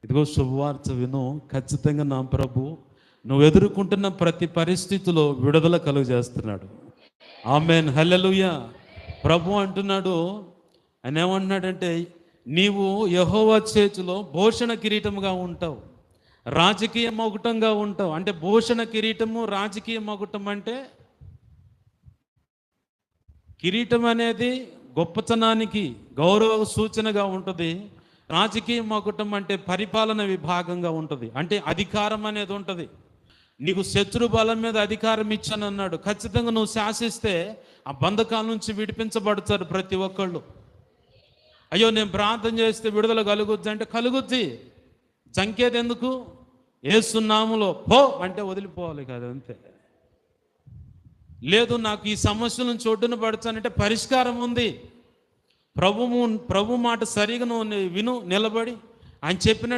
ఇదిగో శుభవార్త విను. ఖచ్చితంగా నా ప్రభు నువ్వు ఎదుర్కొంటున్న ప్రతి పరిస్థితిలో విడుదల కలుగజేస్తున్నాడు. ఆమేన్, హల్లెలూయా. ప్రభు అంటున్నాడు, ఆయన ఏమంటున్నాడంటే, నీవు యెహోవా చేతిలో భూషణ కిరీటముగా ఉంటావు, రాజకీయ మకుటంగా ఉంటావు. అంటే భూషణ కిరీటము, రాజకీయ మకుటం అంటే, కిరీటం అనేది గొప్పతనానికి గౌరవ సూచనగా ఉంటుంది. రాజకీయ మకుటం అంటే పరిపాలన విభాగంగా ఉంటుంది. అంటే అధికారం అనేది ఉంటుంది. నీకు శత్రు బలం మీద అధికారం ఇచ్చానన్నాడు. ఖచ్చితంగా నువ్వు శాసిస్తే ఆ బంధకాల నుంచి విడిపించబడతారు ప్రతి ఒక్కళ్ళు. అయ్యో నేను ప్రార్థన చేస్తే విడుదల కలుగుద్ది అంటే కలుగుద్ది. జంకేది ఎందుకు? యేసు నామములో పో అంటే వదిలిపోవాలి కదా, అంతే. లేదు నాకు ఈ సమస్య నుంచి ఒడ్డున పడతానంటే పరిష్కారం ఉంది. ప్రభు మాట సరిగా నువ్వు విను, నిలబడి ఆయన చెప్పినట్టు